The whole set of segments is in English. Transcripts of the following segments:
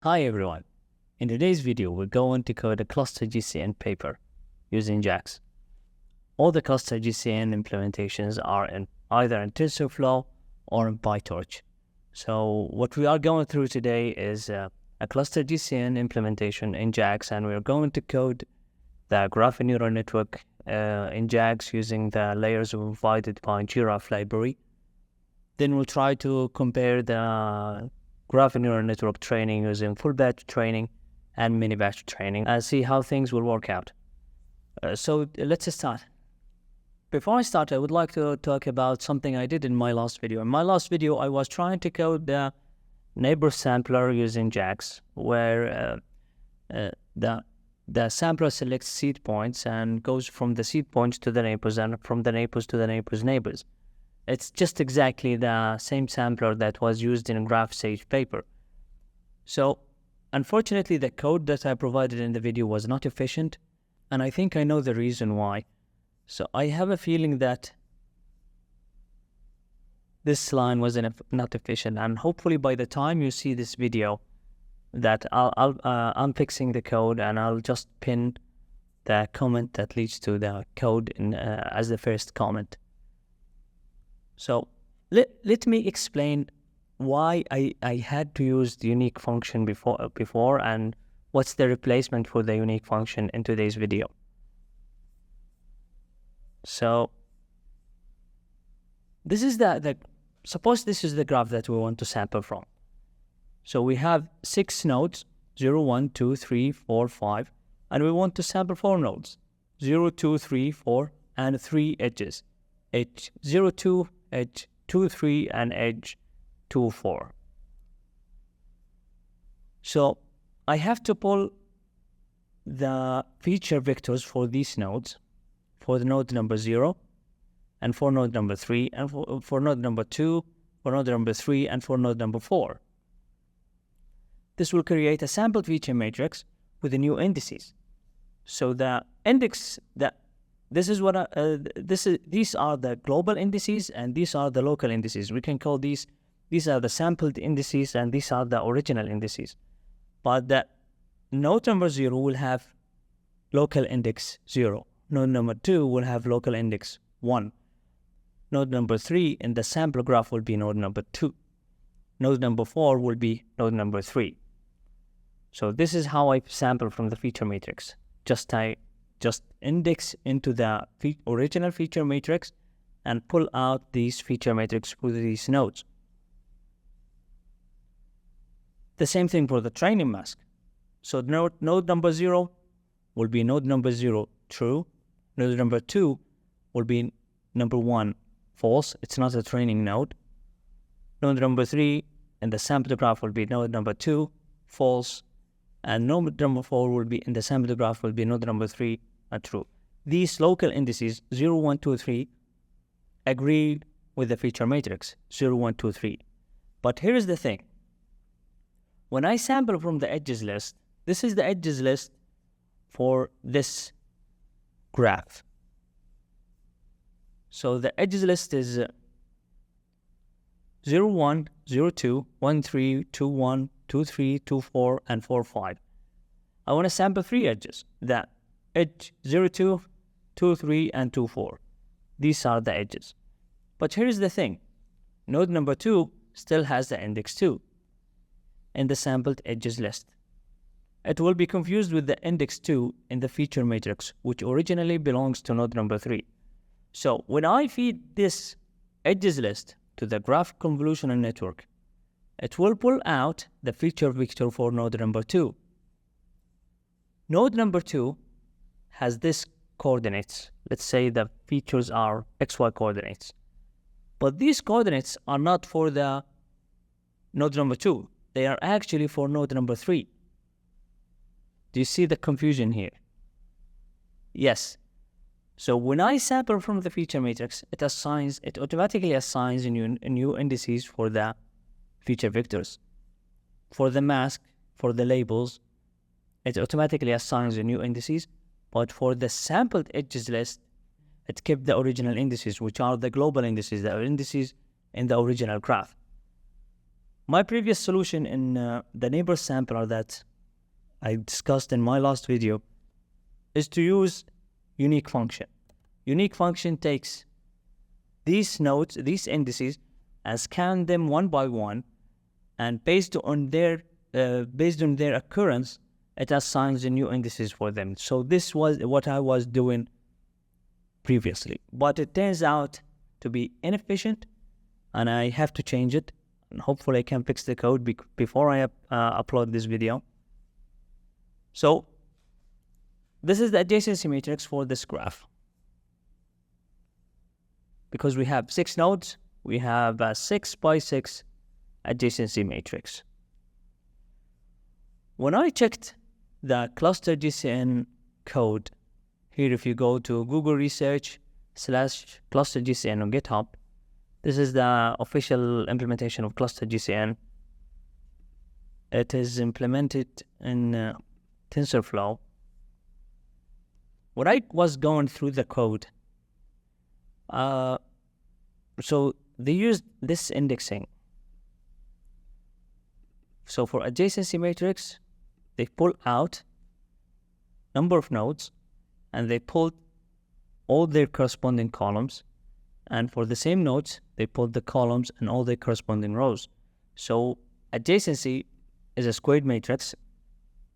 Hi everyone. In today's video, we're going to code a Cluster-GCN paper using JAX. All the Cluster-GCN implementations are either in TensorFlow or in PyTorch. So what we are going through today is a Cluster-GCN implementation in JAX, and we're going to code the graphneuralnetwork in JAX using the layers provided by jraph library. Then we'll try to compare the graphneuralnetwork training using full batch training and mini batch training and see how things will work out. So let's start. Before I start, I would like to talk about something I did in my last video. In my last video, I was trying to code the neighbor sampler using JAX, where the sampler selects seed points and goes from the seed points to the neighbors and from the neighbors to the neighbors' neighbors. It's just exactly the same sampler that was used in GraphSage paper. So, unfortunately, the code that I provided in the video was not efficient, and I think I know the reason why. So I have a feeling that this line was not efficient, and hopefully by the time you see this video, that I'm fixing the code, and I'll just pin the comment that leads to the code as the first comment. So let me explain why I had to use the unique function before and what's the replacement for the unique function in today's video. So this is suppose this is the graph that we want to sample from. So we have 6 nodes, 0, 1, 2, 3, 4, 5, and we want to sample 4 nodes, 0, 2, 3, 4, and 3 edges, edge 0, 2, edge 2, 3, and edge 2, 4. So I have to pull the feature vectors for these nodes, for the node number 0, and for node number 3, and for node number 2, for node number 3, and for node number 4. This will create a sampled feature matrix with the new indices. So the index these are the global indices, and these are the local indices. We can call these are the sampled indices, and these are the original indices. But the node number 0 will have local index 0. Node number 2 will have local index 1. Node number 3 in the sample graph will be node number 2. Node number 4 will be node number 3. So this is how I sample from the feature matrix. Just index into the original feature matrix and pull out these feature matrix for these nodes. The same thing for the training mask. So node number 0 will be node number 0 true. Node number 2 will be number 1 false. It's not a training node. Node number 3 in the sample graph will be node number 2 false. And node number 4 will be in the sample graph will be node number 3 true. These local indices 0, 1, 2, 3 agree with the feature matrix 0, 1, 2, 3. But here's the thing. When I sample from the edges list, this is the edges list for this graph. So the edges list is 0, 1, 0, 2, 1, 3, 2, 1, 2, 3, 2, 4, and 4, 5. I want to sample 3 edges. The edge 0, 2, 2, 3, and 2, 4. These are the edges. But here's the thing. Node number 2 still has the index 2 in the sampled edges list. It will be confused with the index 2 in the feature matrix, which originally belongs to node number 3. So when I feed this edges list to the graph convolutional network, it will pull out the feature vector for node number 2. Node number 2 has this coordinates. Let's say the features are XY coordinates. But these coordinates are not for the node number 2. They are actually for node number 3. Do you see the confusion here? Yes. So when I sample from the feature matrix, it automatically assigns new indices for the feature vectors. For the mask, for the labels, it automatically assigns the new indices. But for the sampled edges list, it kept the original indices, which are the global indices, the indices in the original graph. My previous solution in the neighbor sampler that I discussed in my last video is to use unique function. Unique function takes these nodes, these indices, and scan them one by one, and based on their occurrence, it assigns the new indices for them. So this was what I was doing previously, but it turns out to be inefficient, and I have to change it. And hopefully I can fix the code before I upload this video. So this is the adjacency matrix for this graph. Because we have 6 nodes, we have a 6 by 6 adjacency matrix. When I checked the Cluster-GCN code, here if you go to Google Research /Cluster-GCN on GitHub, this is the official implementation of Cluster-GCN. It is implemented in TensorFlow. When I was going through the code, so they used this indexing. So for adjacency matrix, they pull out number of nodes, and they pulled all their corresponding columns. And for the same nodes, they pulled the columns and all their corresponding rows. So adjacency is a squared matrix,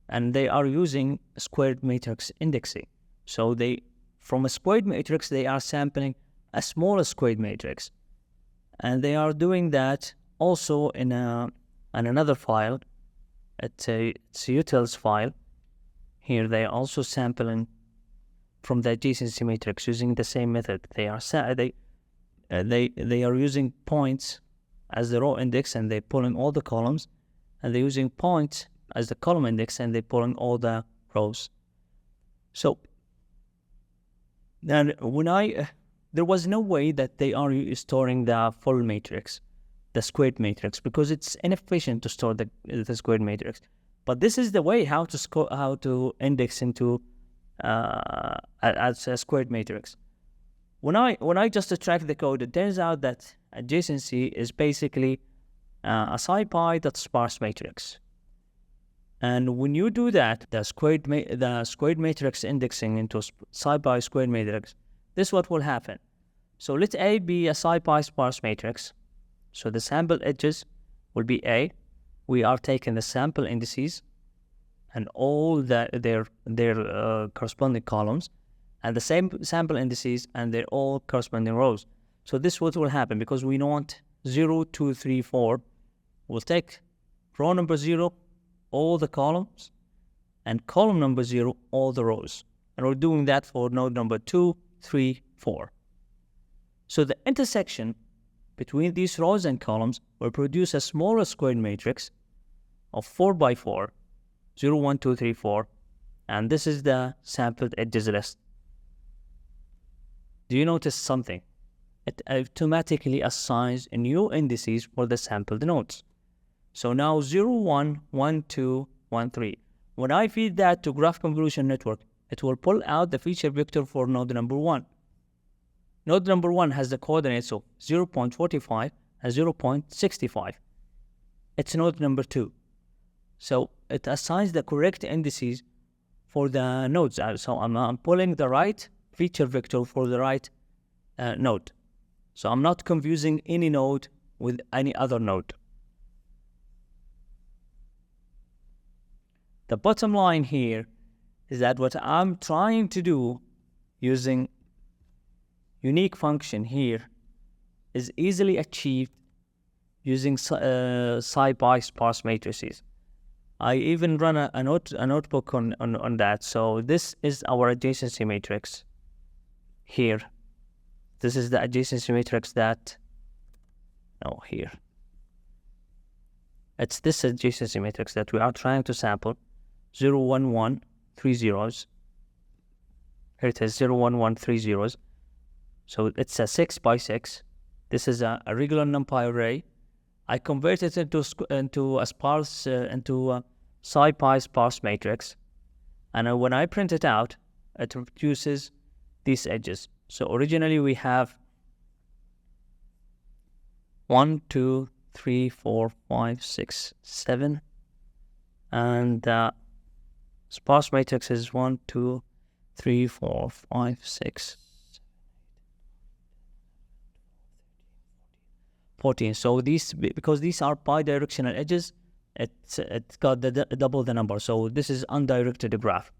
and they are using squared matrix indexing. So from a squared matrix, they are sampling a smaller squared matrix. And they are doing that also in another file. It's a utils file. Here they are also sampling from the adjacency matrix using the same method. They are using points as the row index, and they're pulling all the columns, and they're using points as the column index, and they're pulling all the rows. So then there was no way that they are storing the full matrix, the squared matrix, because it's inefficient to store the squared matrix. But this is the way how to index into as a squared matrix. When I just track the code, it turns out that adjacency is basically a scipy that's sparse matrix. And when you do that, the squared matrix indexing into scipy squared matrix, this is what will happen. So let A be a scipy sparse matrix. So the sample edges will be A. We are taking the sample indices and all their corresponding columns, and the same sample indices and their all corresponding rows. So this is what will happen, because we want 0, 2, 3, 4. We'll take row number 0, all the columns, and column number 0, all the rows. And we're doing that for node number 2, 3, 4. So the intersection between these rows and columns will produce a smaller squared matrix of 4 by 4, 0, 1, 2, 3, 4, and this is the sampled edges list. Do you notice something? It automatically assigns new indices for the sampled nodes. So now 0, 1, 1, 2, 1, 3. When I feed that to graph convolution network, it will pull out the feature vector for node number 1. Node number 1 has the coordinates of 0.45 and 0.65. It's node number 2. So it assigns the correct indices for the nodes. So I'm pulling the right feature vector for the right node. So I'm not confusing any node with any other node. The bottom line here is that what I'm trying to do using unique function here is easily achieved using scipy sparse matrices. I even run a notebook on that. So this is our adjacency matrix here. This is the adjacency matrix here. It's this adjacency matrix that we are trying to sample. 0, 1, 1, 3 zeros. Here it is, 0, 1, 1, 3 zeros. So it's a 6 by 6. This is a regular NumPy array. I convert it into a scipy sparse matrix, and when I print it out, it produces these edges. So originally we have 1, 2, 3, 4, 5, 6, 7. And sparse matrix is 1, 2, 3, 4, 5, 6, 14. So these, because these are bidirectional edges, it's got double the number. So this is undirected graph.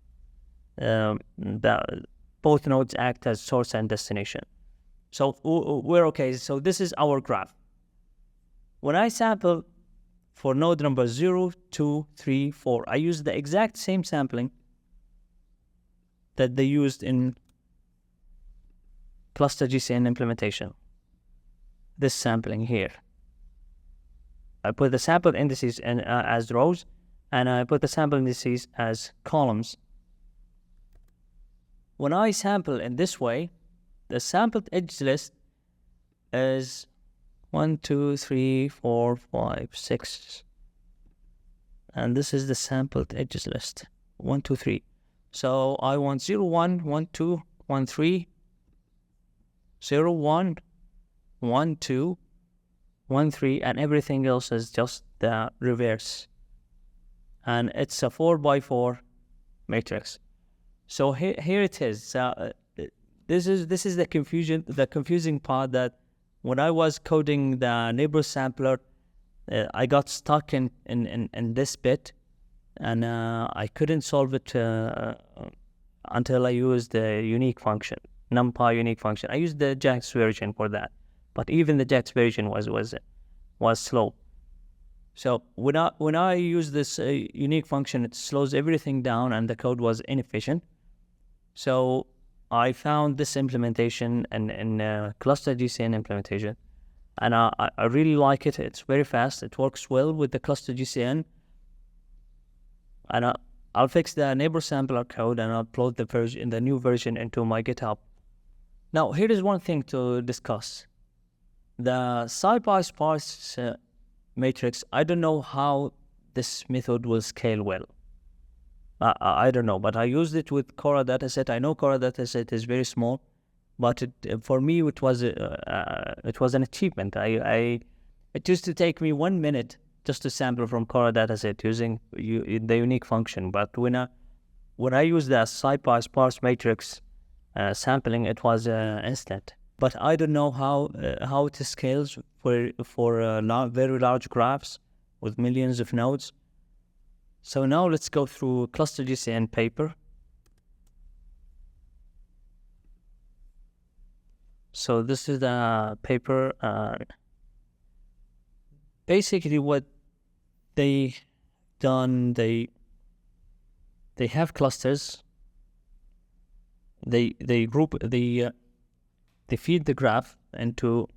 Both nodes act as source and destination. So we're okay. So this is our graph. When I sample for node number 0, 2, 3, 4, I use the exact same sampling that they used in Cluster-GCN implementation. This sampling here. I put the sample indices as rows, and I put the sample indices as columns. When I sample in this way, the sampled edge list is 1, 2, 3, 4, 5, 6. And this is the sampled edges list. 1, 2, 3. So I want 0, 1, 1, 2, 1, 3, 0, 1, 1, 2, 1, 3, and everything else is just the reverse. And it's a 4 by 4 matrix. So here it is. This is the confusing part, that when I was coding the neighbor sampler, I got stuck in this bit, and I couldn't solve it until I used the unique function, NumPy unique function. I used the JAX version for that, but even the JAX version was slow. So when I use this unique function, it slows everything down, and the code was inefficient. So I found this implementation in Cluster-GCN implementation, and I really like it. It's very fast. It works well with the Cluster-GCN. And I'll fix the neighbor sampler code and upload the new version into my GitHub. Now, here is one thing to discuss. The sparse matrix, I don't know how this method will scale well. I don't know, but I used it with Cora dataset. I know Cora dataset is very small, but for me it was an achievement. It used to take me 1 minute just to sample from Cora dataset using the unique function. But when I used the sparse matrix sampling, it was instant. But I don't know how it scales for very large graphs with millions of nodes. So now let's go through Cluster-GCN paper. So this is the paper. Basically, what they done, they have clusters. They feed the graph into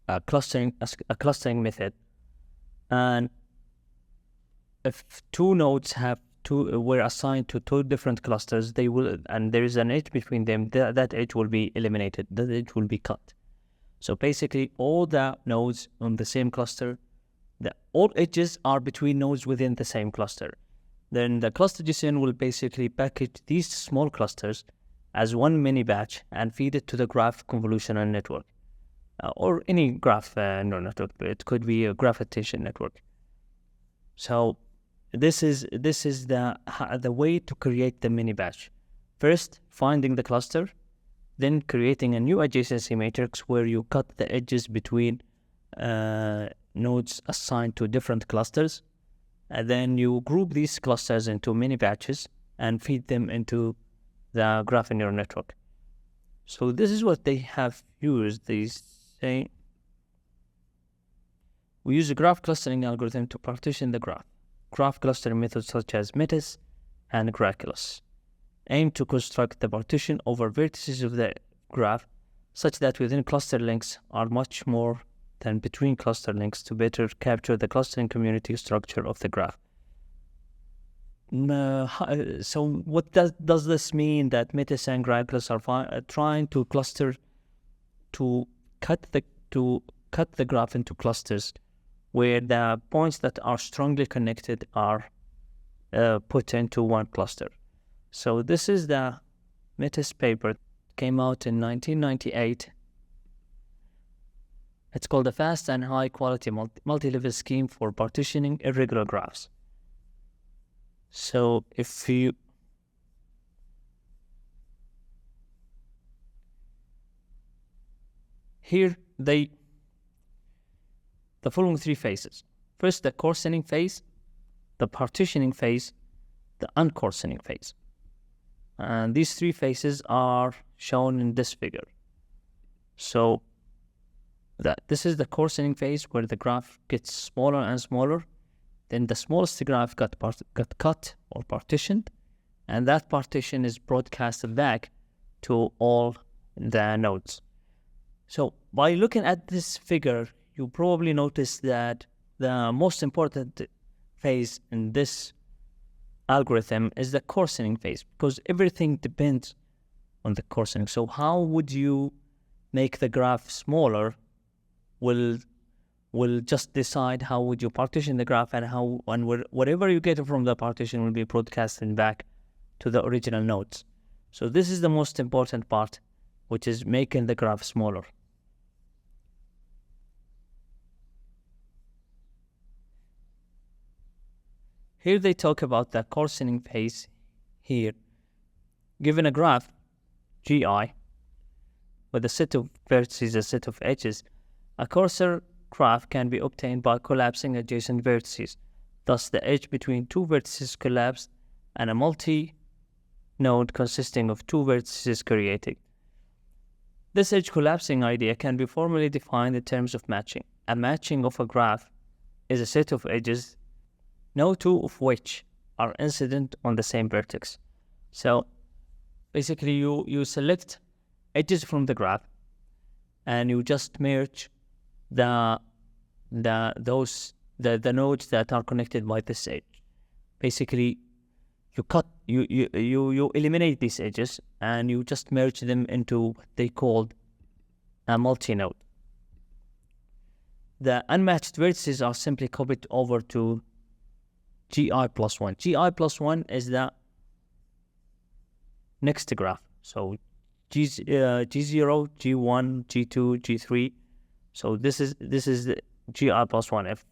a clustering method, and if two nodes were assigned to two different clusters, and there is an edge between them, that edge will be eliminated. That edge will be cut. So basically, all the nodes on the same cluster, all edges are between nodes within the same cluster. Then the Cluster-GCN will basically package these small clusters as one mini batch and feed it to the graph convolutional network, or any graph neural network. It could be a graph attention network. So this is the way to create the mini batch. First, finding the cluster, then creating a new adjacency matrix where you cut the edges between nodes assigned to different clusters, and then you group these clusters into mini batches and feed them into the graph neural network. So this is what they have used. They say we use a graph clustering algorithm to partition the graph. Graph clustering methods such as Metis and Graclus aim to construct the partition over vertices of the graph such that within cluster links are much more than between cluster links to better capture the clustering community structure of the graph. So what does this mean, that Metis and Graclus are trying to cluster, to cut the graph into clusters where the points that are strongly connected are put into one cluster. So this is the Metis paper, came out in 1998. It's called a fast and high quality multi-level scheme for partitioning irregular graphs. So if you here the following three phases. First, the coarsening phase, the partitioning phase, the uncoarsening phase. And these three phases are shown in this figure. So this is the coarsening phase where the graph gets smaller and smaller. Then the smallest graph got cut or partitioned, and that partition is broadcasted back to all the nodes. So by looking at this figure, you probably notice that the most important phase in this algorithm is the coarsening phase, because everything depends on the coarsening. So how would you make the graph smaller will just decide how would you partition the graph, and whatever you get from the partition will be broadcasted back to the original nodes. So this is the most important part, which is making the graph smaller. Here they talk about the coarsening phase here. Given a graph, GI, with a set of vertices, a set of edges, a coarser graph can be obtained by collapsing adjacent vertices. Thus, the edge between two vertices collapsed and a multi-node consisting of two vertices created. This edge collapsing idea can be formally defined in terms of matching. A matching of a graph is a set of edges, no two of which are incident on the same vertex. So basically you select edges from the graph and you just merge the nodes that are connected by this edge. Basically you eliminate these edges and you just merge them into what they called a multi-node. The unmatched vertices are simply copied over to GI plus 1. GI plus 1 is the next graph. So G0, G1, G2, G3. So this is the GI plus 1. If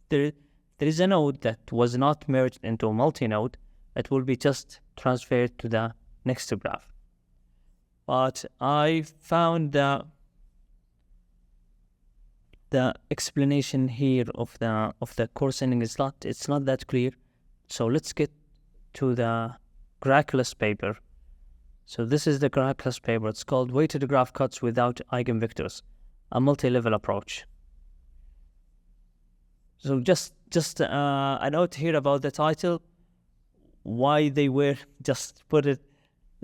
there is a node that was not merged into a multi-node, it will be just transferred to the next graph. But I found the explanation here of the coarsening is not that clear. So let's get to the Graclus paper. So this is the Graclus paper. It's called Weighted Graph Cuts Without Eigenvectors, a multi-level approach. So just a note here about the title, why they were just put it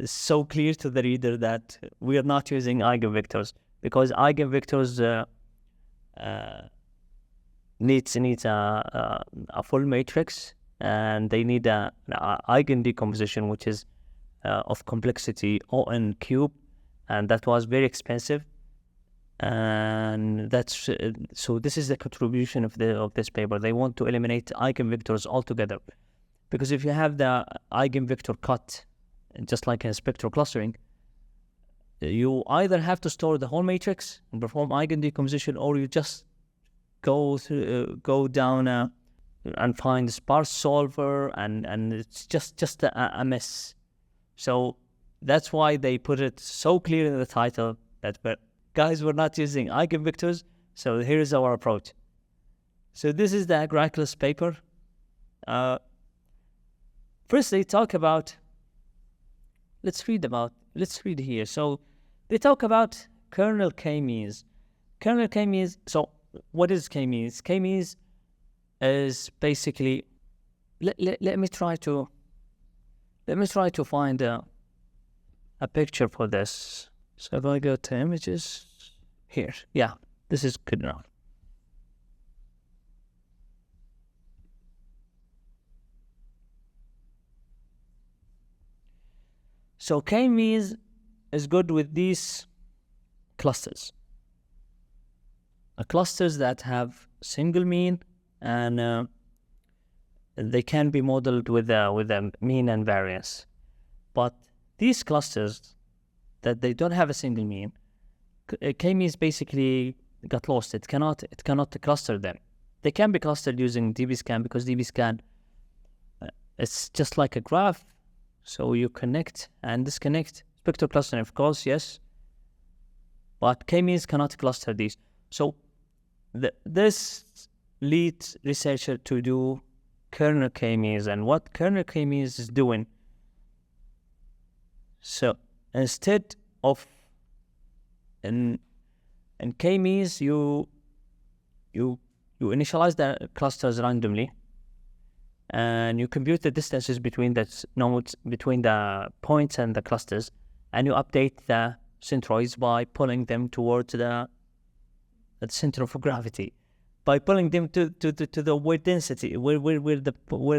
so clear to the reader that we are not using eigenvectors, because eigenvectors needs a full matrix, and they need an eigen decomposition, which is of complexity O(n) cube, and that was very expensive. And that's so this is the contribution of this paper. They want to eliminate eigenvectors altogether, because if you have the eigenvector cut, just like in spectral clustering, you either have to store the whole matrix and perform eigen decomposition, or you just go down and find a sparse solver, and it's just a mess. So that's why they put it so clear in the title that guys, we're not using eigenvectors. So here's our approach. So this is the Graclus paper. First, they talk about. Let's read here. So they talk about kernel k-means. Kernel k-means. So what is k-means? K-means is basically. Let me try to find a picture for this. So if I go to images here, yeah, this is good enough. So k-means is good with these clusters. Clusters that have single mean, and they can be modeled with a mean and variance. But these clusters that they don't have a single mean, k-means basically got lost. It cannot cluster them. They can be clustered using dbScan, because dbScan, it's just like a graph. So you connect and disconnect. Spectral clustering, of course, yes. But k-means cannot cluster these. So this leads researcher to do kernel k-means. And what kernel k-means is doing, so instead of in k-means, you initialize the clusters randomly, and you compute the distances between the nodes, between the points and the clusters, and you update the centroids by pulling them towards the center of gravity, by pulling them to the where density, where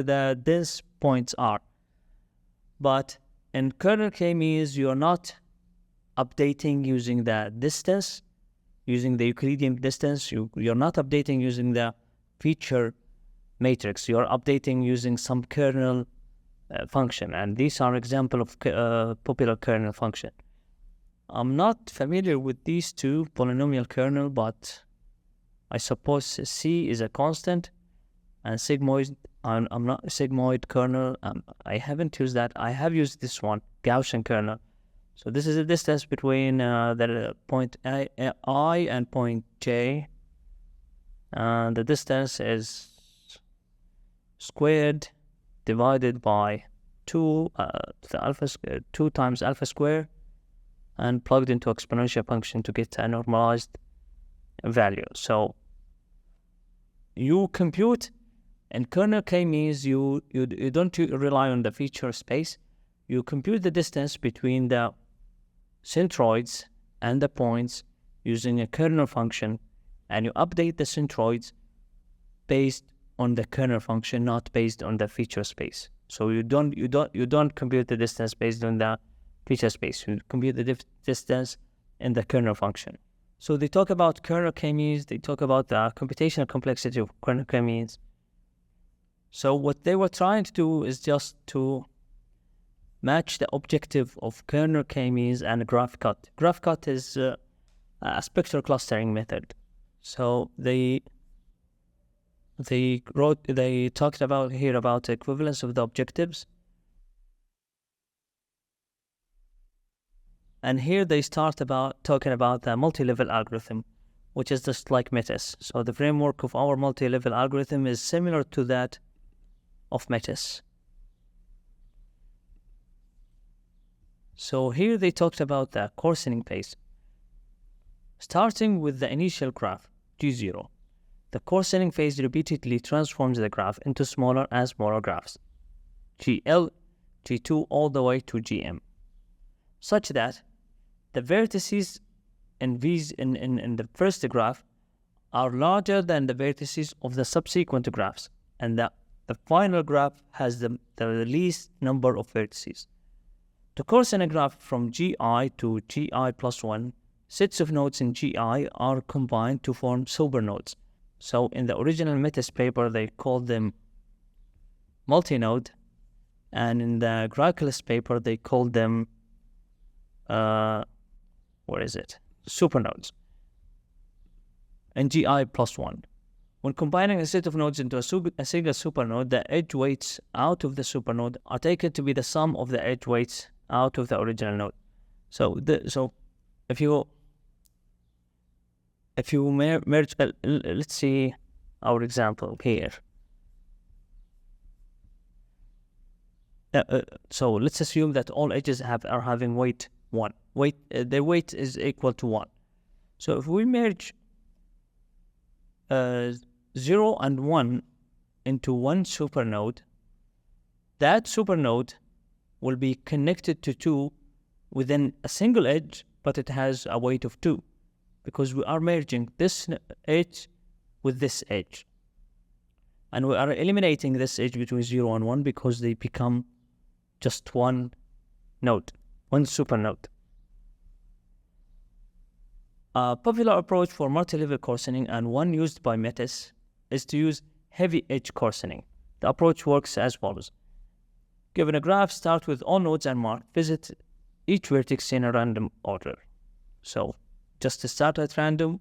the dense points are. But in kernel k-means, you are not updating using the distance, using the Euclidean distance. You're not updating using the feature matrix. You're updating using some kernel function, and these are example of popular kernel function. I'm not familiar with these two, polynomial kernel, but I suppose C is a constant, and sigmoid, I'm not sigmoid kernel. I haven't used that. I have used this one, Gaussian kernel. So this is the distance between the point I and point J, and the distance is squared divided by 2 times alpha square, and plugged into exponential function to get a normalized value. So you compute, and kernel k-means you don't rely on the feature space. You compute the distance between the centroids and the points using a kernel function, and you update the centroids based on the kernel function, not based on the feature space. So you don't compute the distance based on the feature space. You compute the distance in the kernel function. So they talk about kernel k-means. They talk about the computational complexity of kernel k-means. So what they were trying to do is just to match the objective of kernel k-means and graph cut. Graph cut is a spectral clustering method. So they talked about here about the equivalence of the objectives. And here they start talking about the multi-level algorithm, which is just like Metis. So the framework of our multi-level algorithm is similar to that of Metis. So here they talked about the coarsening phase. Starting with the initial graph, G0, the coarsening phase repeatedly transforms the graph into smaller and smaller graphs, GL, G2, all the way to GM, such that the vertices in the first graph are larger than the vertices of the subsequent graphs, and the final graph has the least number of vertices. To coarsen a graph from GI to GI plus 1, sets of nodes in GI are combined to form supernodes. So in the original Metis paper, they called them multinode, and in the Graclus paper, they called them supernodes, and GI plus 1. When combining a set of nodes into a single supernode, the edge weights out of the supernode are taken to be the sum of the edge weights out of the original node. So if you merge, let's see our example here. So let's assume that all edges are having weight 1. Their weight is equal to 1. So if we merge 0 and 1 into one supernode, that supernode will be connected to 2 within a single edge, but it has a weight of 2, because we are merging this edge with this edge. And we are eliminating this edge between 0 and 1 because they become just one node, one supernode. A popular approach for multi-level coarsening, and one used by Metis, is to use heavy edge coarsening. The approach works as follows. Given a graph, start with all nodes and mark, visit each vertex in a random order. So just to start at random,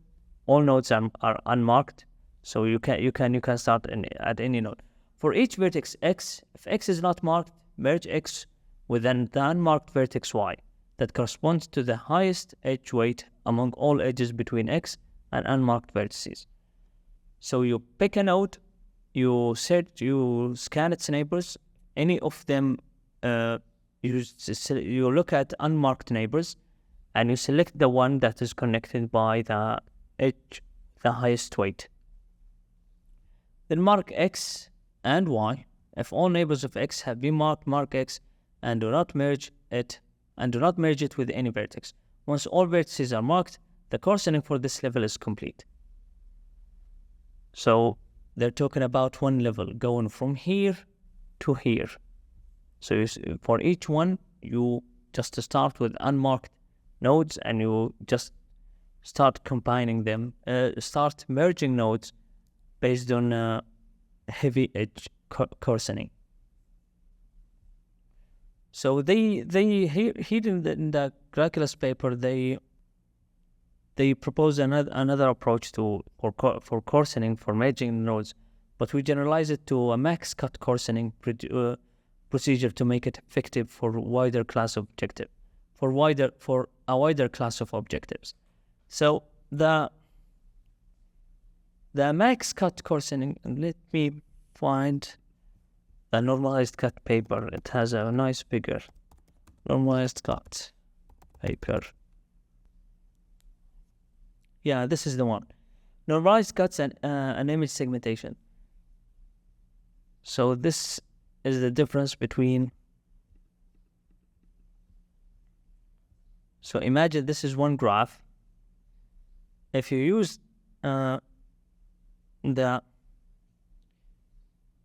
all nodes are unmarked, so you can start at any node. For each vertex x, if x is not marked, merge x with the unmarked vertex y that corresponds to the highest edge weight among all edges between x and unmarked vertices. So you pick a node, you scan its neighbors, any of them, you look at unmarked neighbors, and you select the one that is connected by the edge, the highest weight. Then mark x and y. If all neighbors of x have been marked, mark x and do not merge it with any vertex. Once all vertices are marked, the coarsening for this level is complete. So they're talking about one level going from here to here. So for each one, you just start with unmarked nodes and you just start combining them, start merging nodes based on heavy edge coarsening. So they here in the Graclus paper, they propose another approach for coarsening, for merging nodes, but we generalize it to a max cut coarsening procedure to make it effective for a wider class of objectives. So the max cut coarsening, let me find the normalized cut paper. It has a nice figure. Normalized cut paper. Yeah, this is the one. Normalized cuts and an image segmentation. So this is the difference between. So imagine this is one graph. If you use the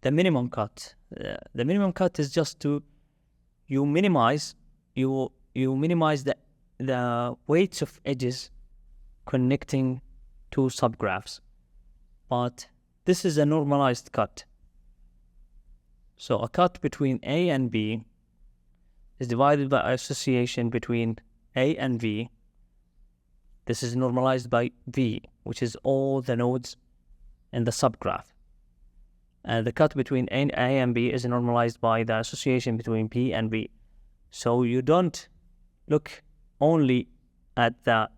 minimum cut, the minimum cut is just to minimize the weights of edges connecting two subgraphs. But this is a normalized cut. So a cut between A and B is divided by association between A and V. This is normalized by V, which is all the nodes in the subgraph. And the cut between A and B is normalized by the association between P and V. So you don't look only at the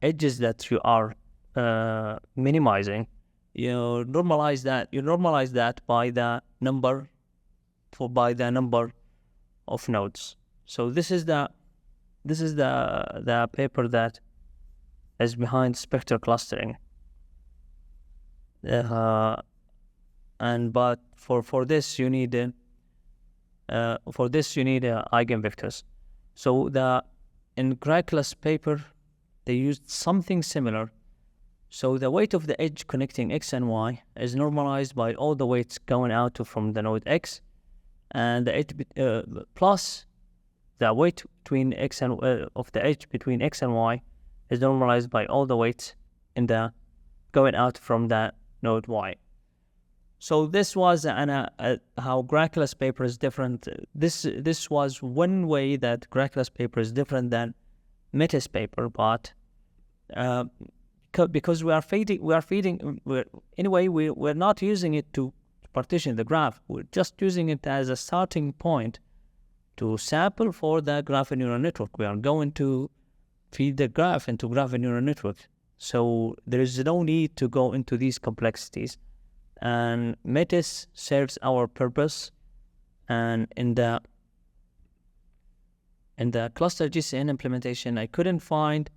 edges that you are minimizing. You normalize that by the number of nodes. So this is the paper that is behind spectral clustering. But for this you need eigenvectors. So in Graclus paper they used something similar. So the weight of the edge connecting x and y is normalized by all the weights going out from the node x, and the edge plus the weight between x and of the edge between x and y is normalized by all the weights in the going out from the node y. So this was how Graclus paper is different. This was one way that Graclus paper is different than Metis paper, but because we're not using it to partition the graph. We're just using it as a starting point to sample for the graphneuralnetwork network. We are going to feed the graph into graphneuralnetwork network. So there is no need to go into these complexities. And Metis serves our purpose. And in the Cluster-GCN implementation, I couldn't find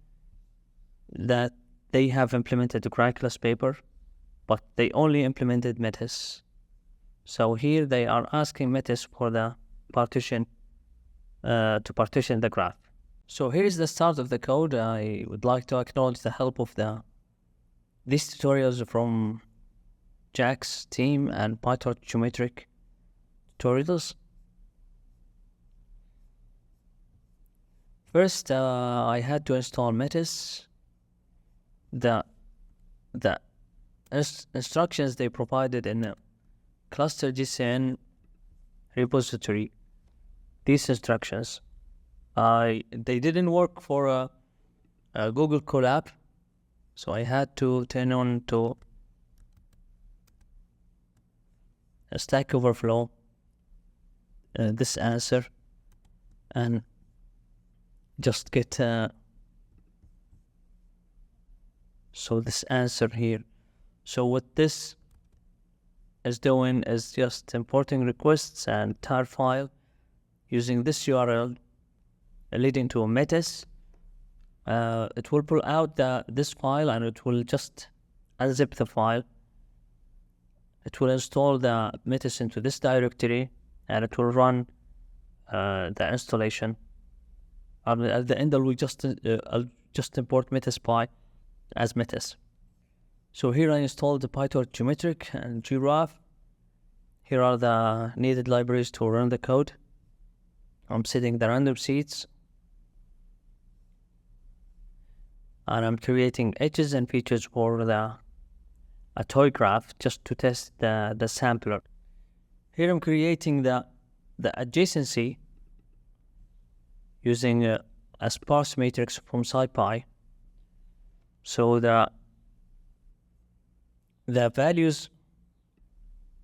that they have implemented the Graclus paper, but they only implemented Metis. So here they are asking Metis for the partition, to partition the graph. So here's the start of the code. I would like to acknowledge the help of these tutorials from JAX team and pytorch-geometric tutorials. First, I had to install Metis. The instructions they provided in the Cluster-GCN repository, these instructions, they didn't work for a Google Colab, So I had to turn on to a Stack Overflow this answer and just get so this answer here. So what this is doing is just importing requests and tar file using this URL leading to a Metis. It will pull out this file and it will just unzip the file. It will install the Metis into this directory and it will run the installation. At the end, I'll just import MetisPy as Metis. So here I installed the pytorch-geometric and jraph. Here are the needed libraries to run the code. I'm setting the random seeds. And I'm creating edges and features for a toy graph just to test the sampler. Here I'm creating the adjacency using a sparse matrix from SciPy. So the values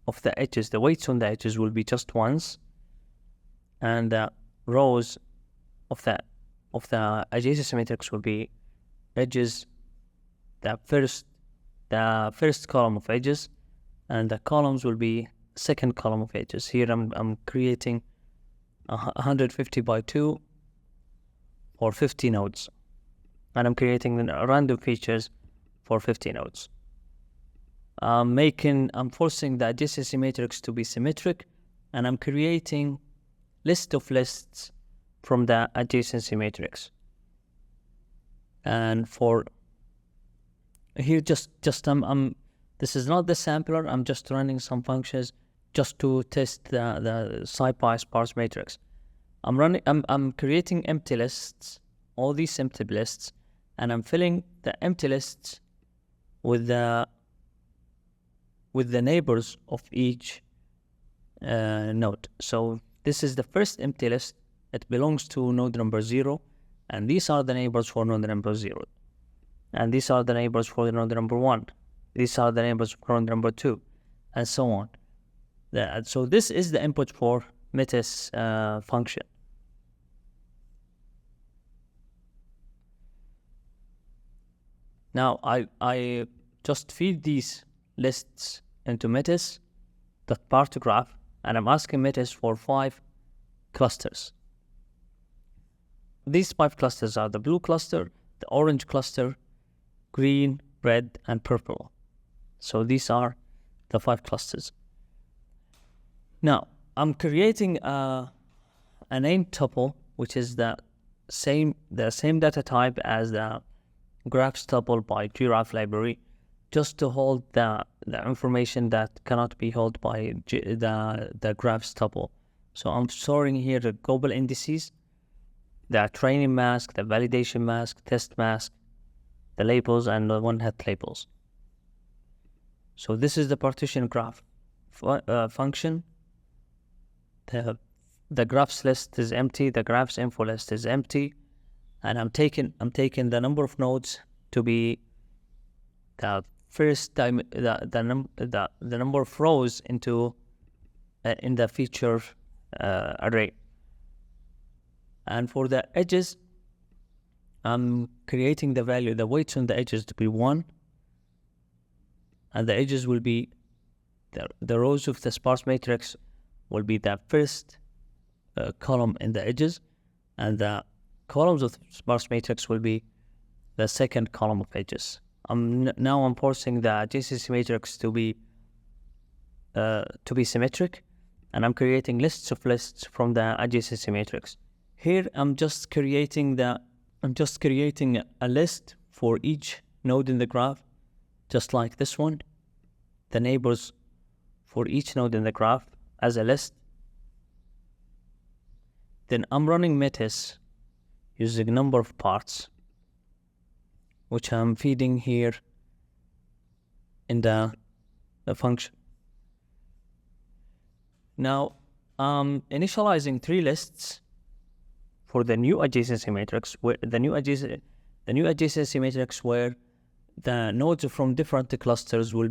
of the edges, the weights on the edges will be just ones, and the rows of the adjacency matrix will be edges, the first column of edges, and the columns will be second column of edges. Here I'm creating 150 by 2 for 50 nodes, and I'm creating the random features for 50 nodes. I'm forcing the adjacency matrix to be symmetric, and I'm creating list of lists from the adjacency matrix. And for here, this is not the sampler. I'm just running some functions just to test the SciPy sparse matrix. I'm creating empty lists, all these empty lists, and I'm filling the empty lists with the neighbors of each node. So this is the first empty list. It belongs to node number 0, and these are the neighbors for node number 0. And these are the neighbors for node number 1. These are the neighbors for node number 2, and so on. So this is the input for Metis function. Now I just feed these lists into Metis.partograph, and I'm asking Metis for 5 clusters. These 5 clusters are the blue cluster, the orange cluster, green, red, and purple. So these are the 5 clusters. Now I'm creating a name tuple, which is the same data type as the graphs tuple by jraph library, just to hold the information that cannot be held by the graphs tuple. So I'm storing here the global indices, the training mask, the validation mask, test mask, the labels, and the one-hot labels. So this is the partition graph function. The graphs list is empty, the graphs info list is empty, and I'm taking the number of nodes to be the first time the number of rows into in the feature array. And for the edges, I'm creating the value, the weights on the edges to be 1, and the edges will be the rows of the sparse matrix will be the first column in the edges, and the columns of the sparse matrix will be the second column of edges. Now I'm forcing the adjacency matrix to be symmetric, and I'm creating lists of lists from the adjacency matrix. Here I'm just creating a list for each node in the graph, just like this one. The neighbors for each node in the graph as a list. Then I'm running Metis using a number of parts, which I'm feeding here in the function. Now I'm initializing 3 lists for the new adjacency matrix, where the new adjacency matrix where the nodes from different clusters will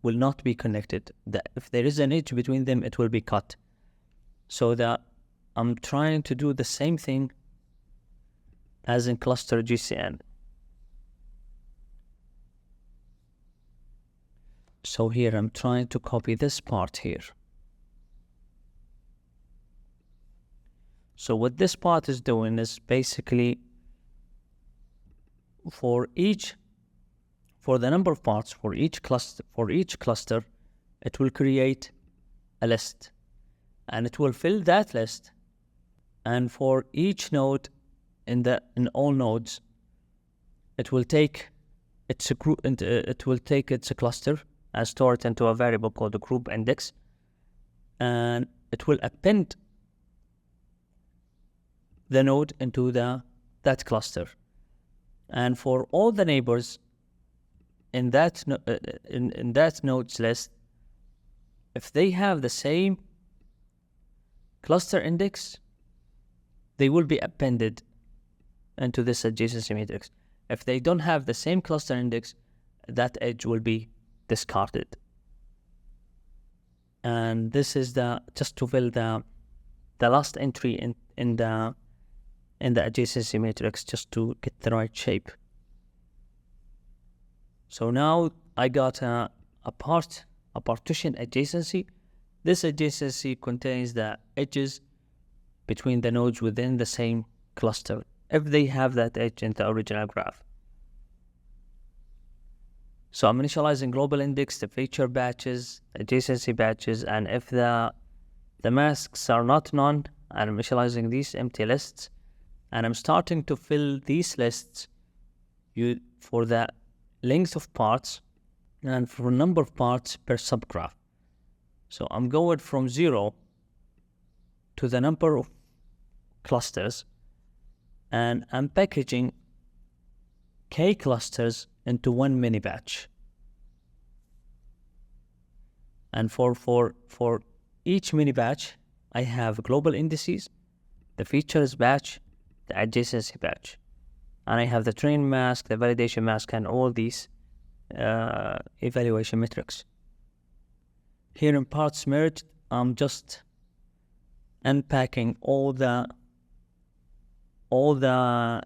not be connected. If there is an edge between them, it will be cut. So that I'm trying to do the same thing as in Cluster-GCN. So here I'm trying to copy this part here. So what this part is doing is basically for the number of parts for each cluster, it will create a list, and it will fill that list. And for each node in all nodes, it will take its cluster and store it into a variable called the group index, and it will append the node into that cluster. And for all the neighbors in that node's list, if they have the same cluster index, they will be appended into this adjacency matrix. If they don't have the same cluster index, that edge will be discarded. And this is just to fill the last entry in the adjacency matrix, just to get the right shape. So now I got a partition adjacency. This adjacency contains the edges between the nodes within the same cluster, if they have that edge in the original graph. So I'm initializing global index, the feature batches, adjacency batches, and if the masks are not none, I'm initializing these empty lists, and I'm starting to fill these lists for the length of parts and for number of parts per subgraph. So I'm going from 0 to the number of clusters, and I'm packaging k clusters into one mini batch. And for each mini batch, I have global indices, the features batch, the adjacency batch, and I have the train mask, the validation mask, and all these evaluation metrics. Here in parts merged, I'm just unpacking all the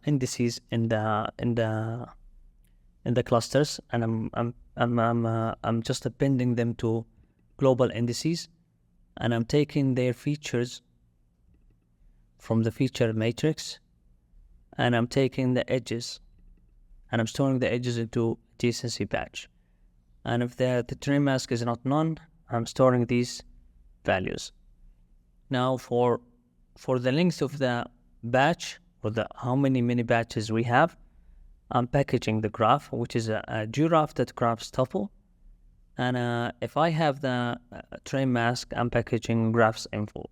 indices in the clusters, and I'm just appending them to global indices, and I'm taking their features from the feature matrix, and I'm taking the edges, and I'm storing the edges into adjacency batch. And if the train mask is not none, I'm storing these values. Now for the length of the batch, or how many mini batches we have, I'm packaging the graph, which is a jraph that graphs tuple. And if I have the train mask, I'm packaging graphs info.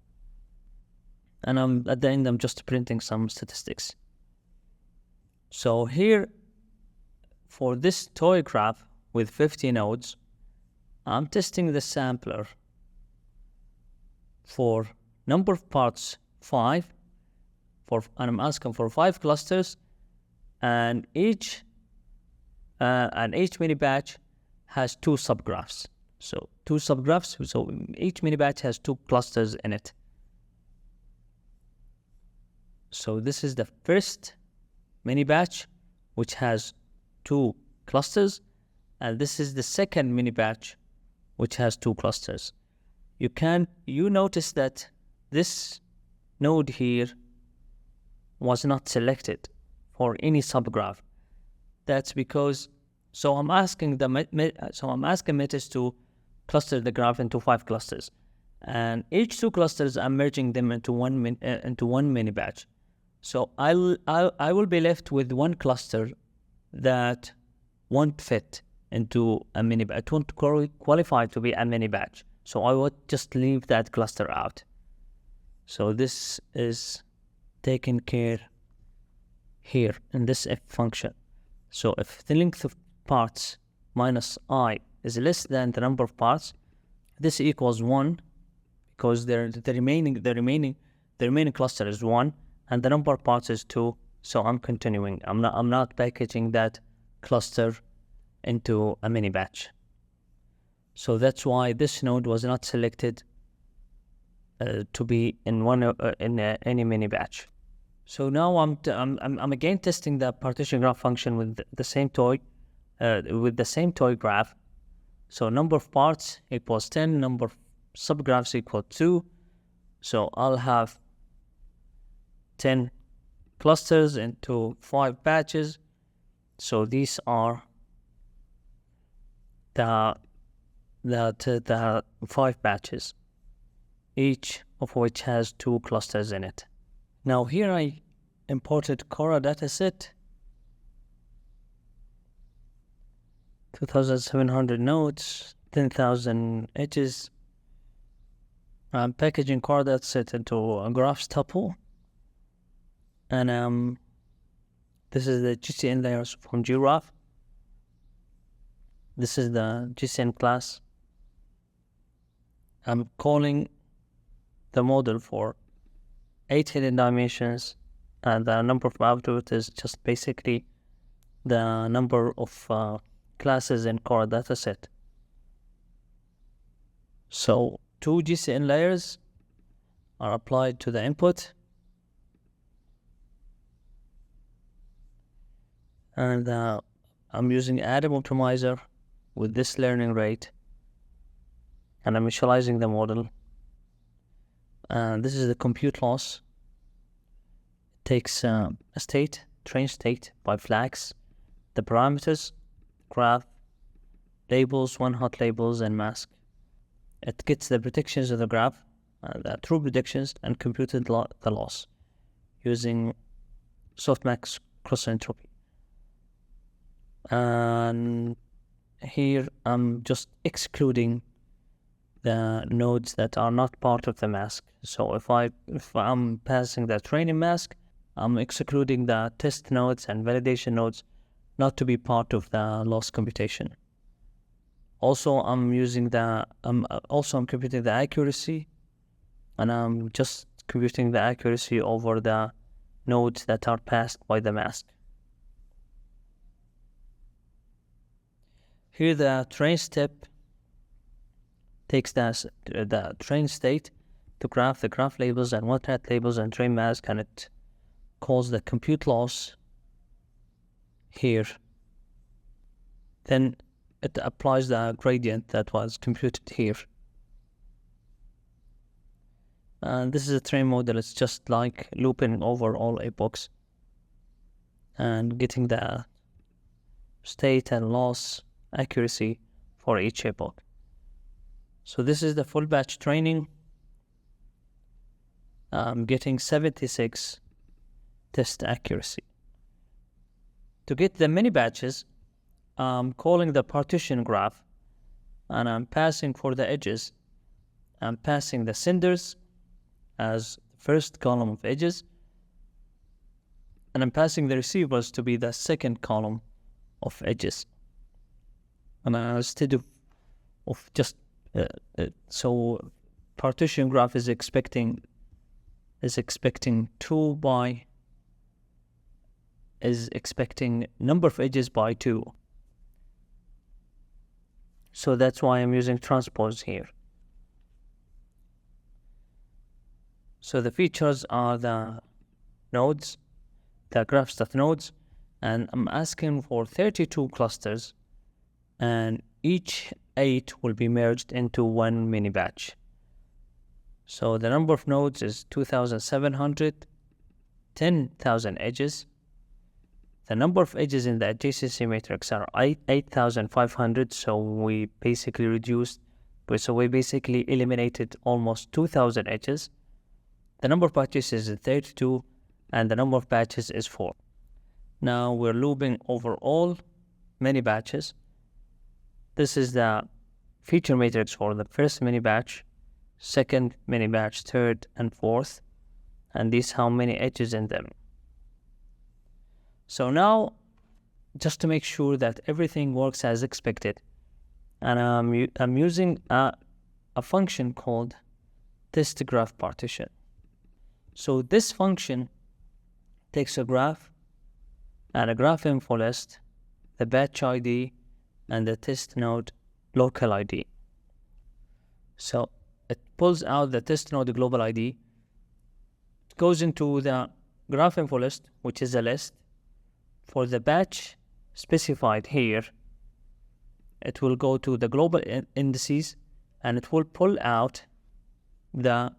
And at the end, I'm just printing some statistics. So here, for this toy graph with 50 nodes, I'm testing the sampler for number of parts 5, and I'm asking for 5 clusters, and each mini batch has 2 subgraphs. So 2 subgraphs, so each mini batch has 2 clusters in it. So this is the first mini batch, which has 2 clusters, and this is the second mini batch, which has 2 clusters. You notice that this node here was not selected for any subgraph. That's because, so I'm asking Metis to cluster the graph into 5 clusters, and each 2 clusters I'm merging them into one mini batch. So I will be left with 1 cluster that won't fit into a mini batch. It won't qualify to be a mini batch. So I would just leave that cluster out. So this is taken care here in this if function. So if the length of parts minus I is less than the number of parts, this equals 1, because the remaining cluster is 1, and the number of parts is 2. So I'm continuing. I'm not packaging that cluster into a mini batch. So that's why this node was not selected to be in any mini batch. So now I'm again testing the partition graph function with the same toy graph. So number of parts equals 10, number of subgraphs equal 2. So I'll have 10 clusters into 5 batches. So these are the 5 batches, each of which has 2 clusters in it. Now here I imported Cora dataset, 2,700 nodes, 10,000 edges. I'm packaging Cora dataset into a graphs tuple, and this is the GCN layers from jraph. This is the GCN class. I'm calling the model for 8 hidden dimensions, and the number of output is just basically the number of classes in Cora dataset. So 2 GCN layers are applied to the input, and I'm using Adam optimizer with this learning rate, and I'm initializing the model. And this is the compute loss. It takes a state, train state by flax, the parameters, graph, labels, one-hot labels, and mask. It gets the predictions of the graph, the true predictions, and computed the loss using softmax cross entropy. And here I'm just excluding the nodes that are not part of the mask. So if I'm passing the training mask, I'm excluding the test nodes and validation nodes not to be part of the loss computation. Also, I'm computing the accuracy, and I'm just computing the accuracy over the nodes that are passed by the mask. Here the train step takes the train state to graph, the graph labels and one-hot labels and train mask, and it calls the compute loss here. Then it applies the gradient that was computed here. And this is a train model. It's just like looping over all epochs and getting the state and loss accuracy for each epoch. So this is the full batch training. I'm getting 76 test accuracy. To get the mini batches, I'm calling the partition graph, and I'm passing for the edges. I'm passing the senders as the first column of edges, and I'm passing the receivers to be the second column of edges. And instead of just so partition graph is expecting 2 by is expecting number of edges by 2. So that's why I'm using transpose here. So the features are the nodes, the graphs.nodes, and I'm asking for 32 clusters, and each 8 will be merged into one mini batch. So the number of nodes is 2,700, 10,000 edges. The number of edges in the adjacency matrix are 8,500, so we basically eliminated almost 2,000 edges. The number of batches is 32, and the number of batches is 4. Now we're looping over all mini batches. This is the feature matrix for the first mini batch, second mini batch, third and fourth, and these how many edges in them. So now, just to make sure that everything works as expected, and I'm using a function called test graph partition. So this function takes a graph and a graph info list, the batch ID, and the test node local ID. So it pulls out the test node global ID, it goes into the graph info list, which is a list. For the batch specified here, it will go to the global indices and it will pull out the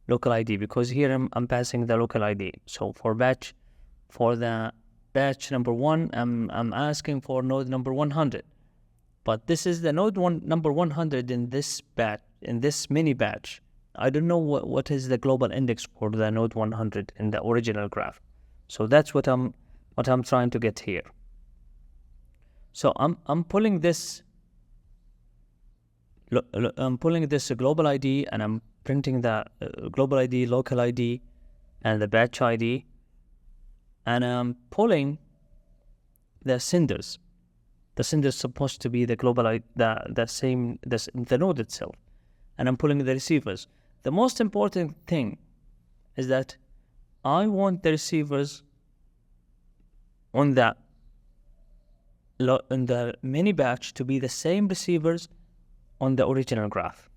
local ID, because here I'm passing the local ID. So for the batch number 1, I'm asking for node number 100. But this is the node number 100 in this batch, in this mini batch. I don't know what is the global index for the node 100 in the original graph. So that's what I'm trying to get here. So I'm pulling this global ID, and I'm printing the global ID, local ID, and the batch ID, and I'm pulling the senders. The sender is supposed to be the global ID, the node itself, and I'm pulling the receivers. The most important thing is that I want the receivers on the mini batch to be the same receivers on the original graph.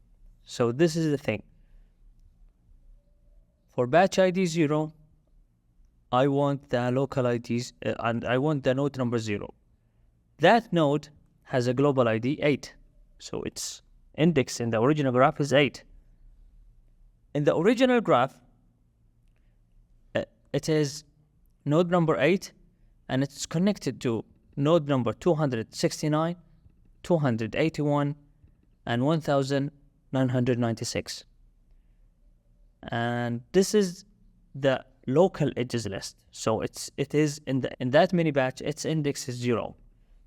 So this is the thing. For batch ID 0, I want the local IDs, and I want the node number 0. That node has a global ID 8. So its index in the original graph is 8. In the original graph, it is node number 8, and it's connected to node number 269, 281, and 1996. And this is the local edges list. So it is in that mini batch, its index is 0.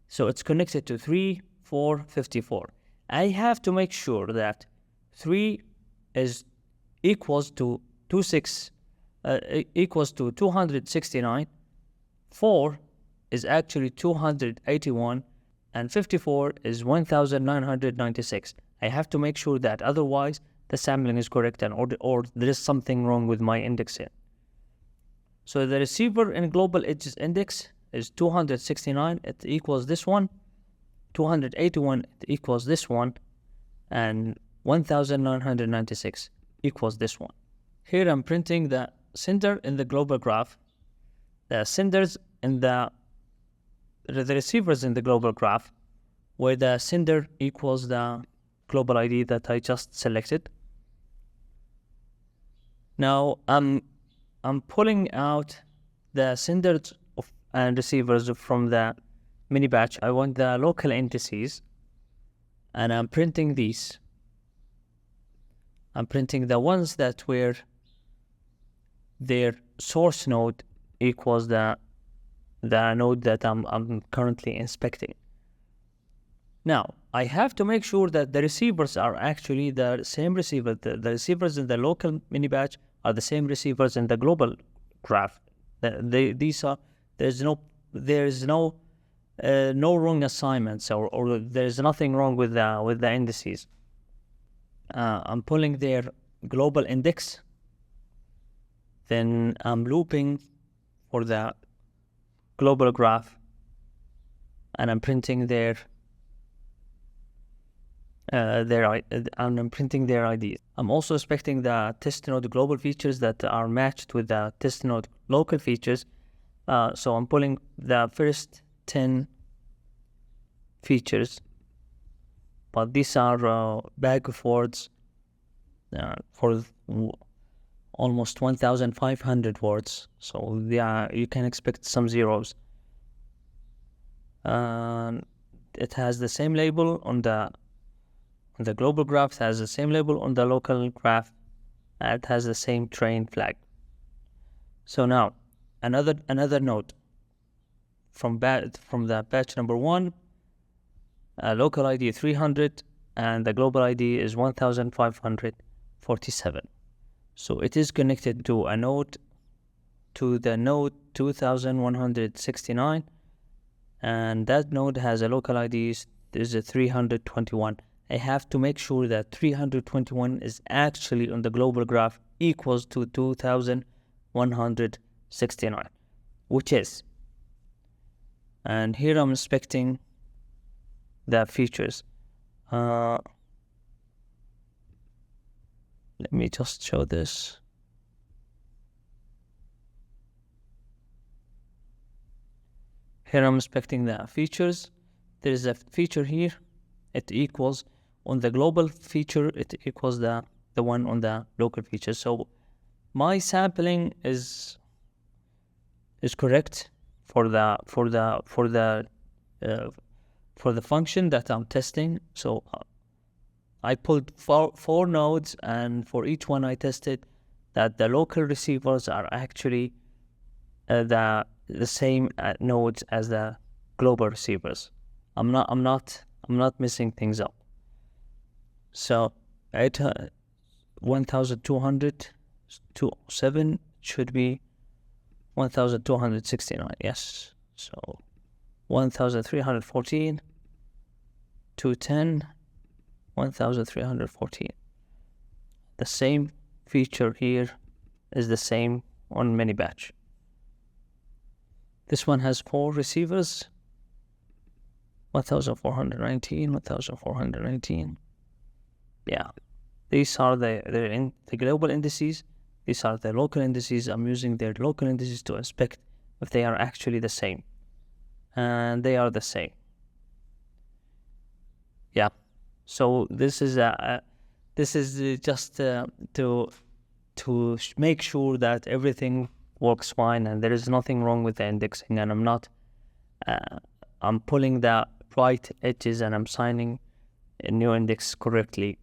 So it's connected to 3, 4, 54. I have to make sure that 3 is equals to 269, 4 is actually 281, and 54 is 1996. I have to make sure that, otherwise the sampling is correct, and or there is something wrong with my indexing. So the receiver in global edges index is 269, it equals this one, 281 it equals this one, and 1996 equals this one. Here I'm printing the sender in the global graph, the senders in the receivers in the global graph, where the sender equals the global ID that I just selected. Now I'm pulling out the senders and receivers from the mini batch. I want the local indices, and I'm printing these. I'm printing the ones that were their source node equals the node that I'm currently inspecting. Now I have to make sure that the receivers are actually the same receiver. The receivers in the local mini batch are the same receivers in the global graph. These are there's no wrong assignments, or there's nothing wrong with the indices. I'm pulling their global index, then I'm looping for the global graph, and I'm printing their IDs. I'm also expecting the test node global features that are matched with the test node local features. So I'm pulling the first 10 features, but these are bag of words for almost 1,500 words. So you can expect some zeros. It has the same label on the global graph, it has the same label on the local graph, and it has the same train flag. So now another node from the batch number 1, local ID 300, and the global ID is 1547. So it is connected to a node, to the node 2169, and that node has a local ID is a 321. I have to make sure that 321 is actually on the global graph equals to 2169, which is. And here I'm inspecting the features. Let me just show this. Here I'm inspecting the features. There is a feature here. It equals on the global feature. It equals the one on the local feature. So my sampling is correct for the function that I'm testing. So I pulled four nodes, and for each one I tested that the local receivers are actually the same nodes as the global receivers. I'm not missing things up. So 1227 should be 1269. Yes. So 1314, 210, 1314. The same feature here is the same on mini batch. This one has 4 receivers. 1419, 1419. Yeah, these are the global indices. These are the local indices. I'm using their local indices to inspect if they are actually the same, and they are the same. Yeah, so this is just to make sure that everything works fine and there is nothing wrong with the indexing, and I'm pulling the right edges and I'm signing a new index correctly.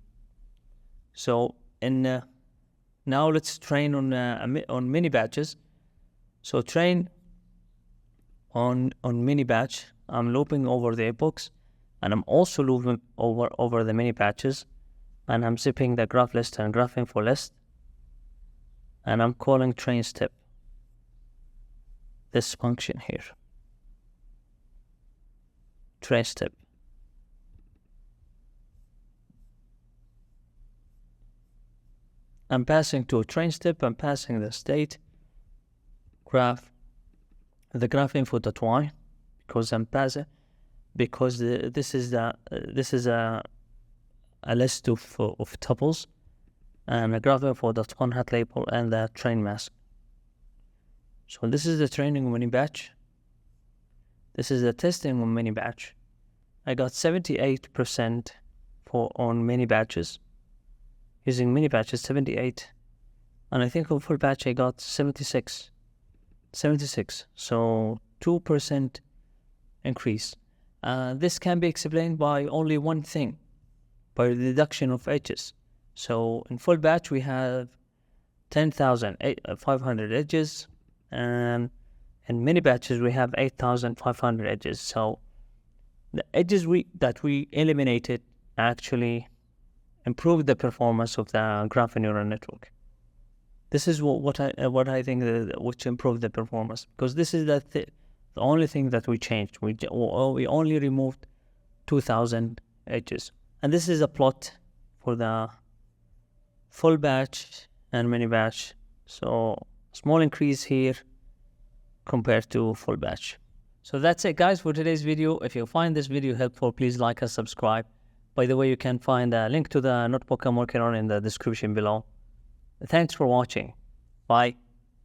So now let's train on mini batches. So train on mini batch. I'm looping over the epochs, and I'm also looping over the mini batches, and I'm zipping the graph list and graph info list, and I'm calling train step. This function here, train step. I'm passing to a train step. I'm passing the state graph, the graph info.y, because I'm passing, because this is a list of tuples, and a graph info.on hat label and the train mask. So this is the training on mini batch. This is the testing on mini batch. I got 78% on mini batches. Using mini batches, 78. And I think on full batch I got 76. So 2% increase. This can be explained by only one thing, by reduction of edges. So in full batch we have 10,500 edges, and in mini batches we have 8,500 edges. So the edges that we eliminated actually improved the performance of the graph neural network. This is what I think which improved the performance, because this is the only thing that we changed. We only removed 2,000 edges, and this is a plot for the full batch and mini batch. So small increase here compared to full batch. So that's it, guys, for today's video. If you find this video helpful, please like and subscribe. By the way, you can find a link to the notebook I'm working on in the description below. Thanks for watching. Bye.